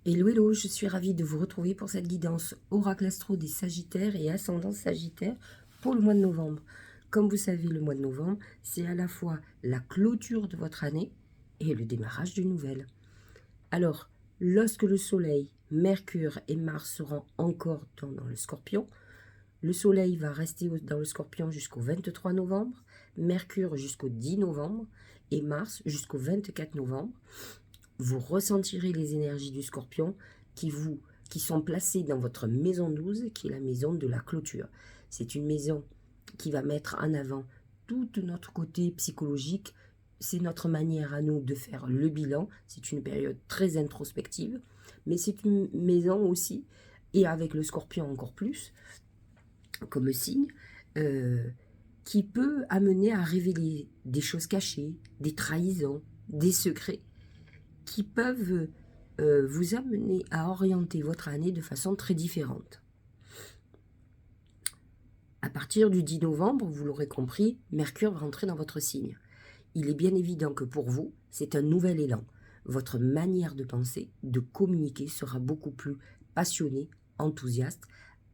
Hello, hello, je suis ravie de vous retrouver pour cette guidance Oracle Astro des Sagittaires et Ascendant Sagittaire pour le mois de novembre. Comme vous savez, le mois de novembre, c'est à la fois la clôture de votre année et le démarrage d'une nouvelle. Alors, lorsque le Soleil, Mercure et Mars seront encore dans le Scorpion, le Soleil va rester dans le Scorpion jusqu'au 23 novembre, Mercure jusqu'au 10 novembre et Mars jusqu'au 24 novembre. Vous ressentirez les énergies du Scorpion qui sont placées dans votre maison 12, qui est la maison de la clôture. C'est une maison qui va mettre en avant tout notre côté psychologique. C'est notre manière à nous de faire le bilan. C'est une période très introspective, mais c'est une maison aussi, et avec le Scorpion encore plus, comme signe, qui peut amener à révéler des choses cachées, des trahisons, des secrets, qui peuvent vous amener à orienter votre année de façon très différente. À partir du 10 novembre, vous l'aurez compris, Mercure va rentrer dans votre signe. Il est bien évident que pour vous, c'est un nouvel élan. Votre manière de penser, de communiquer sera beaucoup plus passionnée, enthousiaste,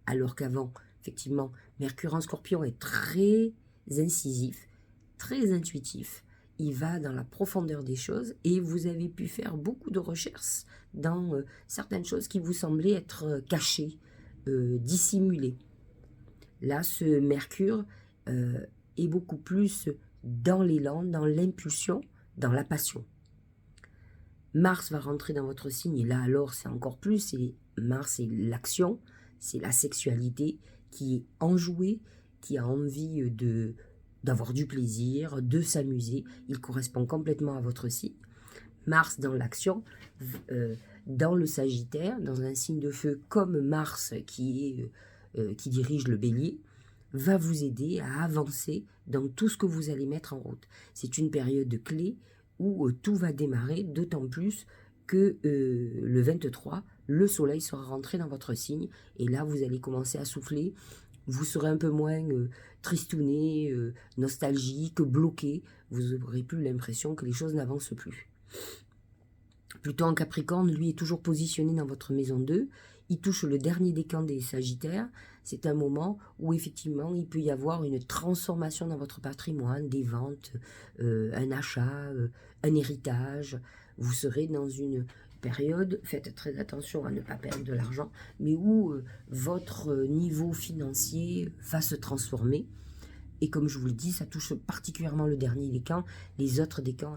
alors qu'avant, effectivement, Mercure en Scorpion est très incisif, très intuitif. Il va dans la profondeur des choses et vous avez pu faire beaucoup de recherches dans certaines choses qui vous semblaient être cachées, dissimulées. Là, ce Mercure est beaucoup plus dans l'élan, dans l'impulsion, dans la passion. Mars va rentrer dans votre signe et là alors c'est encore plus, Mars c'est l'action, c'est la sexualité qui est enjouée, qui a envie d'avoir du plaisir, de s'amuser. Il correspond complètement à votre signe. Mars dans l'action, dans le Sagittaire, dans un signe de feu comme Mars qui dirige le Bélier, va vous aider à avancer dans tout ce que vous allez mettre en route. C'est une période clé où tout va démarrer, d'autant plus que le 23, le Soleil sera rentré dans votre signe, et là vous allez commencer à souffler, vous serez un peu moins tristouné, nostalgique, bloqué, vous aurez plus l'impression que les choses n'avancent plus. Pluton en Capricorne, lui, est toujours positionné dans votre maison 2, il touche le dernier décan des Sagittaires. C'est un moment où effectivement il peut y avoir une transformation dans votre patrimoine, des ventes, un achat, un héritage. Vous serez dans une période, faites très attention à ne pas perdre de l'argent, mais où votre niveau financier va se transformer. Et comme je vous le dis, ça touche particulièrement le dernier décan, les autres décans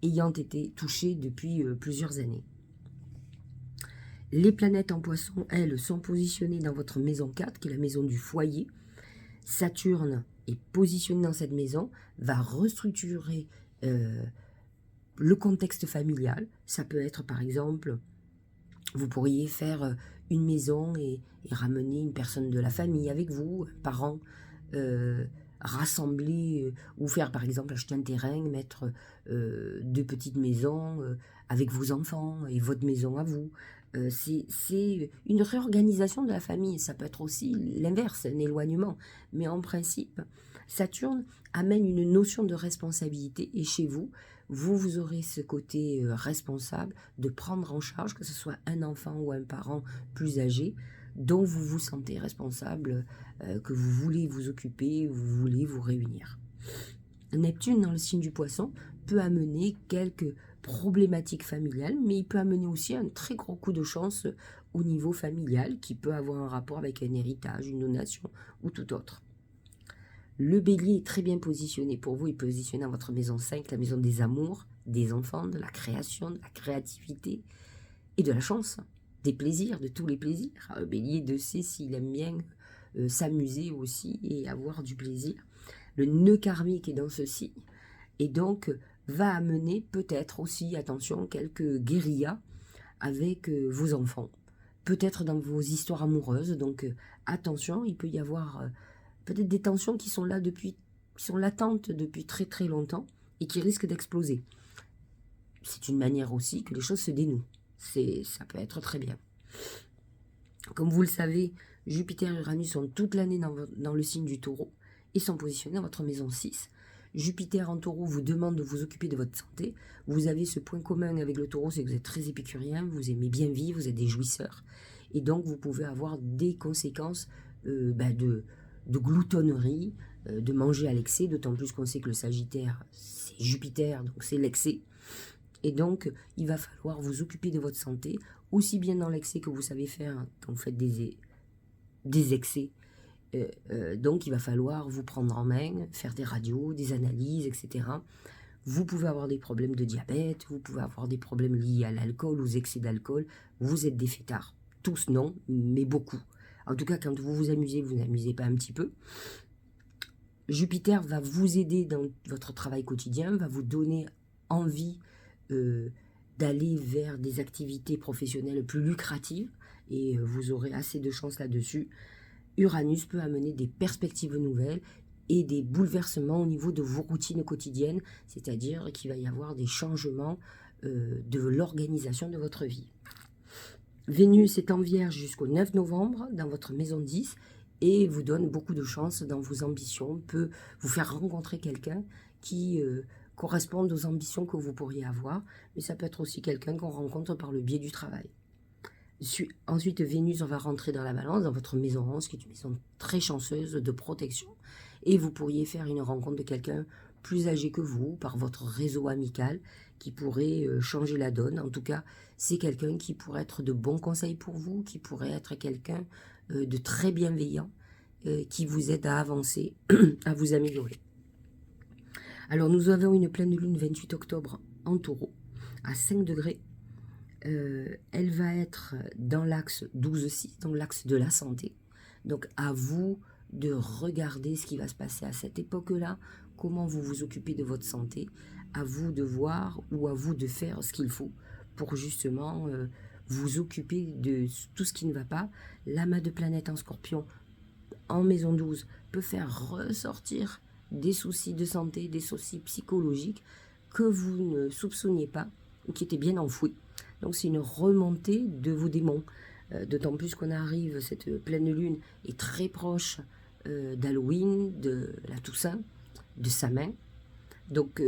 ayant été touchés depuis plusieurs années. Les planètes en Poisson, elles, sont positionnées dans votre maison 4, qui est la maison du foyer. Saturne est positionné dans cette maison, va restructurer le contexte familial. Ça peut être, par exemple, vous pourriez faire une maison et ramener une personne de la famille avec vous, un parent, rassembler, ou faire, par exemple, acheter un terrain, mettre 2 petites maisons avec vos enfants et votre maison à vous. C'est une réorganisation de la famille. Ça peut être aussi l'inverse, un éloignement. Mais en principe, Saturne amène une notion de responsabilité, et chez vous, vous aurez ce côté responsable de prendre en charge, que ce soit un enfant ou un parent plus âgé, dont vous vous sentez responsable, que vous voulez vous occuper, vous voulez vous réunir. Neptune, dans le signe du Poisson, peut amener quelques problématiques familiales, mais il peut amener aussi un très gros coup de chance au niveau familial, qui peut avoir un rapport avec un héritage, une donation ou tout autre. Le Bélier est très bien positionné pour vous, il est positionné dans votre maison 5, la maison des amours, des enfants, de la création, de la créativité et de la chance, des plaisirs, de tous les plaisirs. Le Bélier de sait s'il aime bien s'amuser aussi et avoir du plaisir. Le nœud karmique est dans ce signe, et donc va amener peut-être aussi, attention, quelques guérillas avec vos enfants, peut-être dans vos histoires amoureuses, donc attention, il peut y avoir peut-être des tensions qui sont là qui sont latentes depuis très très longtemps et qui risquent d'exploser. C'est une manière aussi que les choses se dénouent. Ça peut être très bien. Comme vous le savez, Jupiter et Uranus sont toute l'année dans le signe du Taureau et sont positionnés dans votre maison 6. Jupiter en taureau vous demande de vous occuper de votre santé. Vous avez ce point commun avec le taureau, c'est que vous êtes très épicurien, vous aimez bien vivre, vous êtes des jouisseurs. Et donc, vous pouvez avoir des conséquences de gloutonnerie, de manger à l'excès, d'autant plus qu'on sait que le Sagittaire, c'est Jupiter, donc c'est l'excès. Et donc, il va falloir vous occuper de votre santé, aussi bien dans l'excès que vous savez faire quand vous faites des excès. Donc, il va falloir vous prendre en main, faire des radios, des analyses, etc. Vous pouvez avoir des problèmes de diabète, vous pouvez avoir des problèmes liés à l'alcool, aux excès d'alcool. Vous êtes des fêtards. Tous non, mais beaucoup. En tout cas, quand vous vous amusez, vous n'amusez pas un petit peu. Jupiter va vous aider dans votre travail quotidien, va vous donner envie d'aller vers des activités professionnelles plus lucratives et vous aurez assez de chance là-dessus. Uranus peut amener des perspectives nouvelles et des bouleversements au niveau de vos routines quotidiennes, c'est-à-dire qu'il va y avoir des changements de l'organisation de votre vie. Vénus est en Vierge jusqu'au 9 novembre dans votre maison 10 et vous donne beaucoup de chance dans vos ambitions, peut vous faire rencontrer quelqu'un qui correspondent aux ambitions que vous pourriez avoir, mais ça peut être aussi quelqu'un qu'on rencontre par le biais du travail. Ensuite, Vénus, on va rentrer dans la Balance, dans votre maison 11, qui est une maison très chanceuse de protection, et vous pourriez faire une rencontre de quelqu'un plus âgé que vous, par votre réseau amical, qui pourrait changer la donne. En tout cas, c'est quelqu'un qui pourrait être de bons conseils pour vous, qui pourrait être quelqu'un de très bienveillant, qui vous aide à avancer, à vous améliorer. Alors, nous avons une pleine lune 28 octobre en Taureau, à 5 degrés. Elle va être dans l'axe 12-6, dans l'axe de la santé. Donc, à vous de regarder ce qui va se passer à cette époque-là, comment vous vous occupez de votre santé, à vous de voir ou à vous de faire ce qu'il faut pour justement vous occuper de tout ce qui ne va pas. L'amas de planètes en Scorpion, en maison 12, peut faire ressortir des soucis de santé, des soucis psychologiques que vous ne soupçonniez pas, ou qui étaient bien enfouis. Donc c'est une remontée de vos démons. D'autant plus qu'on arrive, cette pleine lune est très proche d'Halloween, de la Toussaint, de Samin. Donc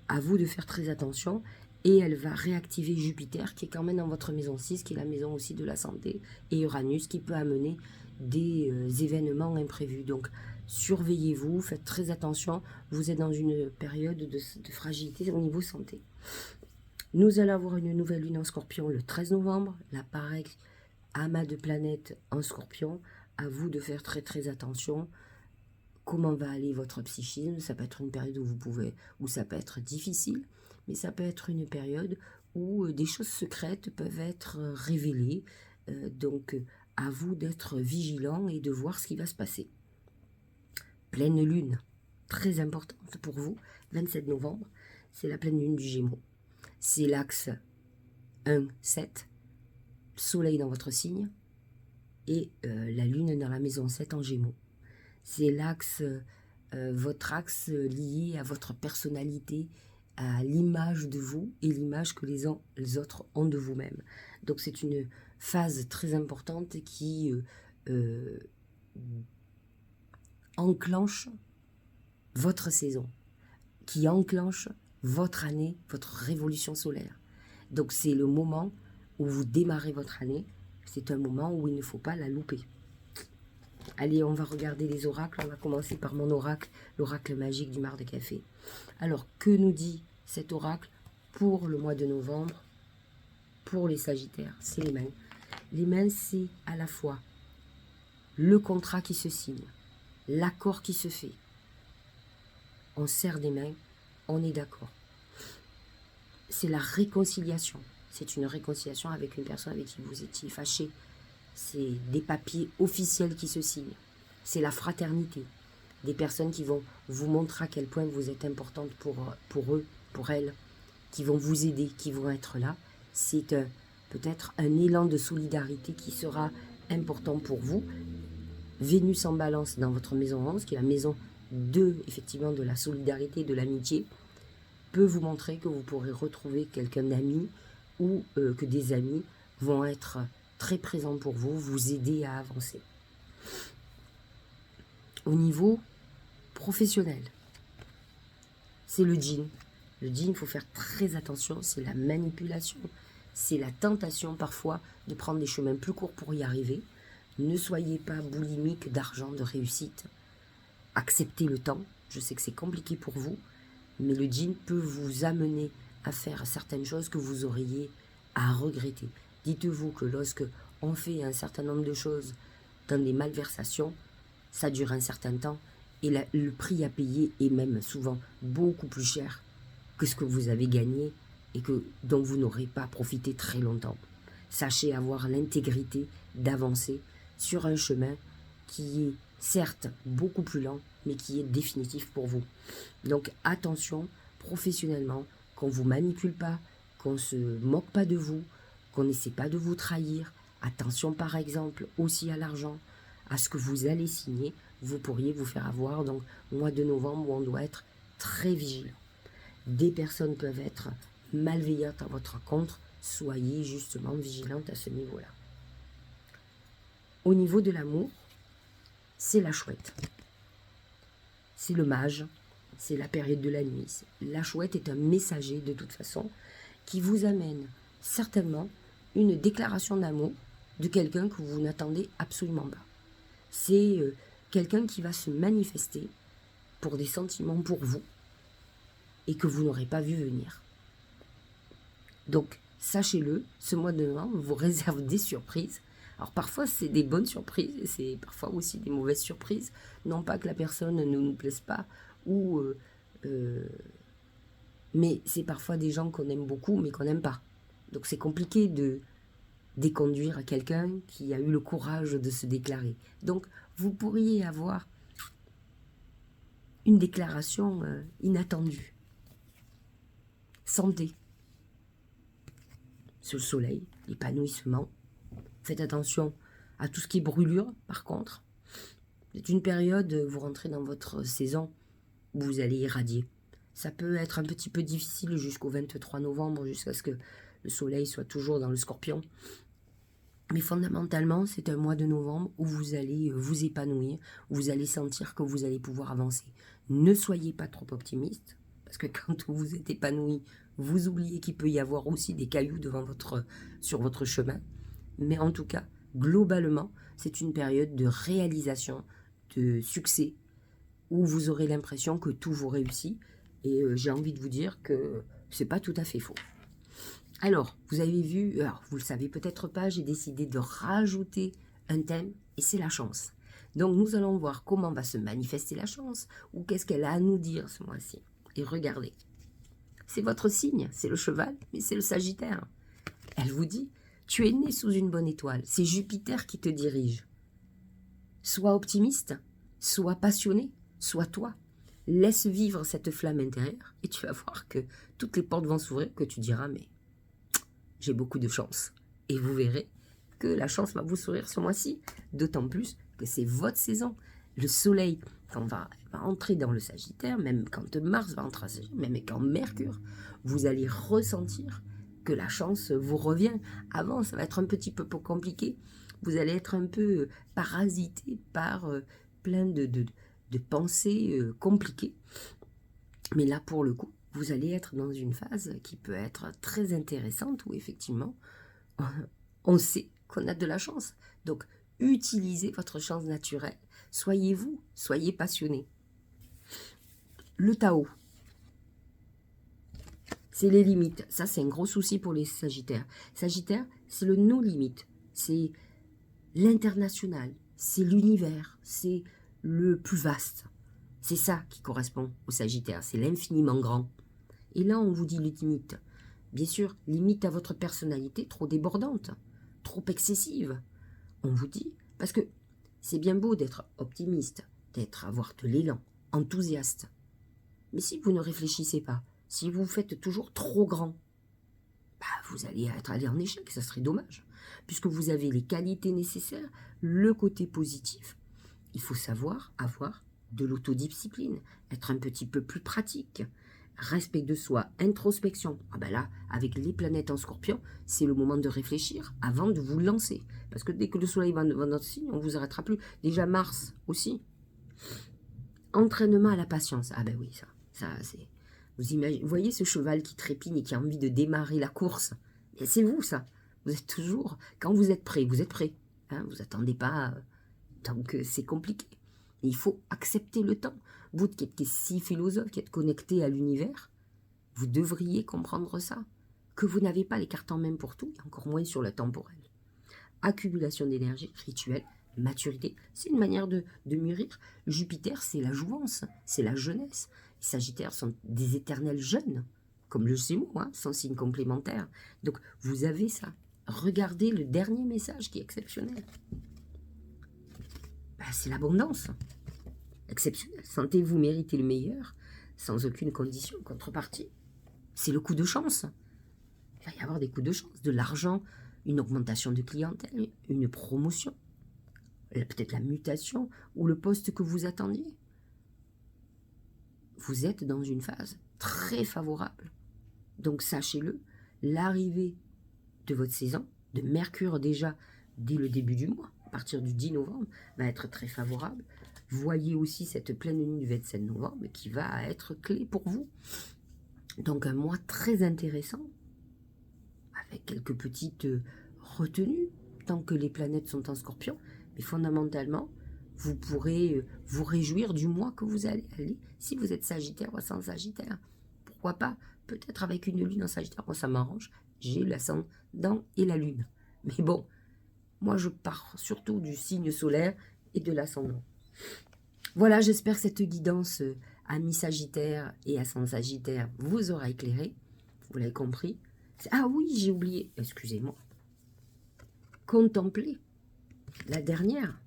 à vous de faire très attention. Et elle va réactiver Jupiter, qui est quand même dans votre maison 6, qui est la maison aussi de la santé, et Uranus, qui peut amener des événements imprévus. Donc, surveillez-vous, faites très attention. Vous êtes dans une période de fragilité au niveau santé. Nous allons avoir une nouvelle lune en Scorpion le 13 novembre. Là, pareil, amas de planètes en Scorpion. À vous de faire très très attention. Comment va aller votre psychisme? Ça peut être une période où ça peut être difficile, mais ça peut être une période où des choses secrètes peuvent être révélées. Donc, à vous d'être vigilant et de voir ce qui va se passer. Pleine lune, très importante pour vous, 27 novembre, c'est la pleine lune du Gémeaux. C'est l'axe 1-7, soleil dans votre signe, et la lune dans la maison 7 en Gémeaux. C'est l'axe, votre axe lié à votre personnalité, à l'image de vous et l'image que les autres ont de vous-même. Donc c'est une phase très importante qui enclenche votre saison, qui enclenche votre année, votre révolution solaire. Donc c'est le moment où vous démarrez votre année, c'est un moment où il ne faut pas la louper. Allez, on va regarder les oracles, on va commencer par mon oracle, l'oracle magique du Mar de Café. Alors, que nous dit cet oracle pour le mois de novembre, pour les Sagittaires? C'est les mains. Les mains, c'est à la fois le contrat qui se signe, l'accord qui se fait. On serre des mains, on est d'accord. C'est la réconciliation. C'est une réconciliation avec une personne avec qui vous étiez fâché. C'est des papiers officiels qui se signent. C'est la fraternité. Des personnes qui vont vous montrer à quel point vous êtes importante pour eux, pour elles, qui vont vous aider, qui vont être là. C'est peut-être un élan de solidarité qui sera important pour vous. Vénus en Balance dans votre maison 11, qui est la maison effectivement, de la solidarité, de l'amitié, peut vous montrer que vous pourrez retrouver quelqu'un d'ami ou que des amis vont être très présents pour vous, vous aider à avancer. Au niveau professionnel, c'est le djinn. Le djinn, il faut faire très attention, c'est la manipulation, c'est la tentation parfois de prendre des chemins plus courts pour y arriver. Ne soyez pas boulimique d'argent, de réussite. Acceptez le temps, je sais que c'est compliqué pour vous, mais le djinn peut vous amener à faire certaines choses que vous auriez à regretter. Dites-vous que lorsque on fait un certain nombre de choses dans des malversations, ça dure un certain temps et le prix à payer est même souvent beaucoup plus cher que ce que vous avez gagné et dont vous n'aurez pas profité très longtemps. Sachez avoir l'intégrité d'avancer sur un chemin qui est certes beaucoup plus lent, mais qui est définitif pour vous. Donc attention, professionnellement, qu'on ne vous manipule pas, qu'on ne se moque pas de vous, qu'on n'essaie pas de vous trahir. Attention par exemple aussi à l'argent, à ce que vous allez signer, vous pourriez vous faire avoir. Donc mois de novembre où on doit être très vigilant. Des personnes peuvent être malveillantes à votre rencontre, soyez justement vigilante à ce niveau-là. Au niveau de l'amour, c'est la chouette. C'est le mage, c'est la période de la nuit. La chouette est un messager de toute façon qui vous amène certainement une déclaration d'amour de quelqu'un que vous n'attendez absolument pas. C'est quelqu'un qui va se manifester pour des sentiments pour vous et que vous n'aurez pas vu venir. Donc, sachez-le, ce mois de novembre vous réserve des surprises. Alors parfois c'est des bonnes surprises et c'est parfois aussi des mauvaises surprises. Non pas que la personne ne nous plaise pas, mais c'est parfois des gens qu'on aime beaucoup mais qu'on n'aime pas. Donc c'est compliqué de déconduire à quelqu'un qui a eu le courage de se déclarer. Donc vous pourriez avoir une déclaration inattendue. Santé. Sur le soleil, l'épanouissement. Faites attention à tout ce qui est brûlure, par contre. C'est une période, vous rentrez dans votre saison où vous allez irradier. Ça peut être un petit peu difficile jusqu'au 23 novembre, jusqu'à ce que le soleil soit toujours dans le scorpion. Mais fondamentalement, c'est un mois de novembre où vous allez vous épanouir, où vous allez sentir que vous allez pouvoir avancer. Ne soyez pas trop optimiste, parce que quand vous êtes épanoui, vous oubliez qu'il peut y avoir aussi des cailloux sur votre chemin. Mais en tout cas, globalement, c'est une période de réalisation, de succès, où vous aurez l'impression que tout vous réussit. Et j'ai envie de vous dire que c'est pas tout à fait faux. Alors, vous avez vu, vous le savez peut-être pas, j'ai décidé de rajouter un thème, et c'est la chance. Donc nous allons voir comment va se manifester la chance, ou qu'est-ce qu'elle a à nous dire ce mois-ci. Et regardez, c'est votre signe, c'est le cheval, mais c'est le Sagittaire. Elle vous dit, tu es né sous une bonne étoile, c'est Jupiter qui te dirige. Sois optimiste, sois passionné, sois toi. Laisse vivre cette flamme intérieure et tu vas voir que toutes les portes vont s'ouvrir, que tu diras, mais j'ai beaucoup de chance. Et vous verrez que la chance va vous sourire ce mois-ci, d'autant plus que c'est votre saison. Le soleil, quand va entrer dans le Sagittaire, même quand Mars va entrer, même quand Mercure, vous allez ressentir que la chance vous revient. Avant, ça va être un petit peu compliqué. Vous allez être un peu parasité par plein de pensées compliquées. Mais là, pour le coup, vous allez être dans une phase qui peut être très intéressante où effectivement, on sait qu'on a de la chance. Donc, utilisez votre chance naturelle. Soyez vous, soyez passionné. Le Tao. C'est les limites. Ça, c'est un gros souci pour les Sagittaires. Sagittaire, c'est le no-limite. C'est l'international. C'est l'univers. C'est le plus vaste. C'est ça qui correspond au Sagittaire. C'est l'infiniment grand. Et là, on vous dit les limites. Bien sûr, limite à votre personnalité trop débordante, trop excessive. On vous dit, parce que c'est bien beau d'être optimiste, avoir de l'élan, enthousiaste. Mais si vous ne réfléchissez pas, si vous faites toujours trop grand, vous allez aller en échec, ça serait dommage. Puisque vous avez les qualités nécessaires, le côté positif, il faut savoir avoir de l'autodiscipline, être un petit peu plus pratique, respect de soi, introspection. Là, avec les planètes en Scorpion, c'est le moment de réfléchir avant de vous lancer. Parce que dès que le soleil va dans notre signe, on ne vous arrêtera plus. Déjà Mars aussi. Entraînement à la patience. Oui, ça c'est... Vous voyez ce cheval qui trépigne et qui a envie de démarrer la course? Et c'est vous, ça. Vous êtes toujours, quand vous êtes prêt, vous êtes prêt. Hein, vous attendez pas tant que c'est compliqué. Et il faut accepter le temps. Vous qui êtes si philosophe, qui êtes connecté à l'univers, vous devriez comprendre ça. Que vous n'avez pas les cartes en main pour tout, et encore moins sur le temporel. Accumulation d'énergie, rituel, maturité, c'est une manière de mûrir. Jupiter, c'est la jouvence, c'est la jeunesse. Les Sagittaires sont des éternels jeunes, comme le Gémeaux, hein, son signe complémentaire. Donc, vous avez ça. Regardez le dernier message qui est exceptionnel. Ben, c'est l'abondance. Exceptionnel. Sentez-vous mériter le meilleur, sans aucune condition, contrepartie. C'est le coup de chance. Il va y avoir des coups de chance, de l'argent, une augmentation de clientèle, une promotion, peut-être la mutation ou le poste que vous attendiez. Vous êtes dans une phase très favorable. Donc sachez-le, l'arrivée de votre saison, de Mercure déjà dès le début du mois, à partir du 10 novembre, va être très favorable. Voyez aussi cette pleine lune du 27 novembre qui va être clé pour vous. Donc un mois très intéressant, avec quelques petites retenues, tant que les planètes sont en Scorpion, mais fondamentalement, vous pourrez vous réjouir du mois que vous allez aller, si vous êtes Sagittaire ou sans Sagittaire. Pourquoi pas? Peut-être avec une lune en Sagittaire, moi ça m'arrange, j'ai l'ascendant et la lune. Mais bon, moi je pars surtout du signe solaire et de l'ascendant. Voilà, j'espère que cette guidance à mi-Sagittaire et à sans Sagittaire vous aura éclairé, vous l'avez compris. Ah oui, j'ai oublié, excusez-moi. Contemplez la dernière,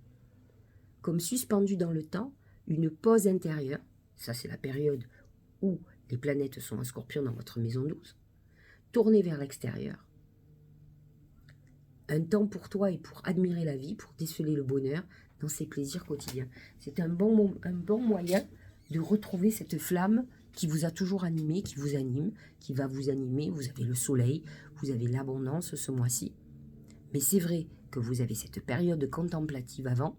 comme suspendue dans le temps, une pause intérieure. Ça, c'est la période où les planètes sont en Scorpion dans votre maison 12. Tournez vers l'extérieur. Un temps pour toi et pour admirer la vie, pour déceler le bonheur dans ses plaisirs quotidiens. C'est un bon moyen de retrouver cette flamme qui vous a toujours animé, qui vous anime, qui va vous animer. Vous avez le soleil, vous avez l'abondance ce mois-ci. Mais c'est vrai que vous avez cette période contemplative avant,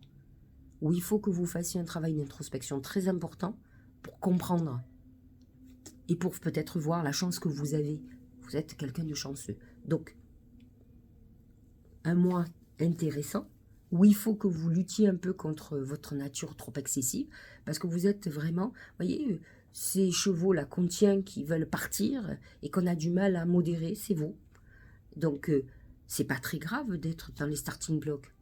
où il faut que vous fassiez un travail d'introspection très important pour comprendre et pour peut-être voir la chance que vous avez. Vous êtes quelqu'un de chanceux. Donc, un mois intéressant, où il faut que vous luttiez un peu contre votre nature trop excessive, parce que vous êtes vraiment, voyez, ces chevaux-là qu'on tient, qui veulent partir, et qu'on a du mal à modérer, c'est vous. Donc, c'est pas très grave d'être dans les starting blocks,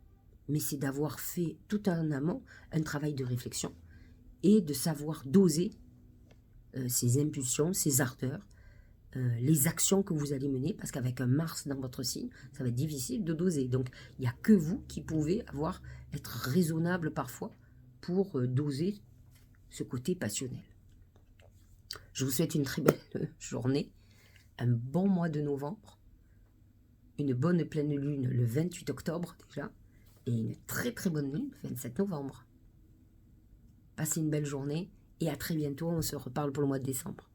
mais c'est d'avoir fait tout en amont un travail de réflexion, et de savoir doser ses impulsions, ses ardeurs, les actions que vous allez mener, parce qu'avec un Mars dans votre signe, ça va être difficile de doser. Donc, il n'y a que vous qui pouvez être raisonnable parfois pour doser ce côté passionnel. Je vous souhaite une très belle journée, un bon mois de novembre, une bonne pleine lune le 28 octobre déjà, et une très très bonne lune le 27 novembre. Passez une belle journée, et à très bientôt, on se reparle pour le mois de décembre.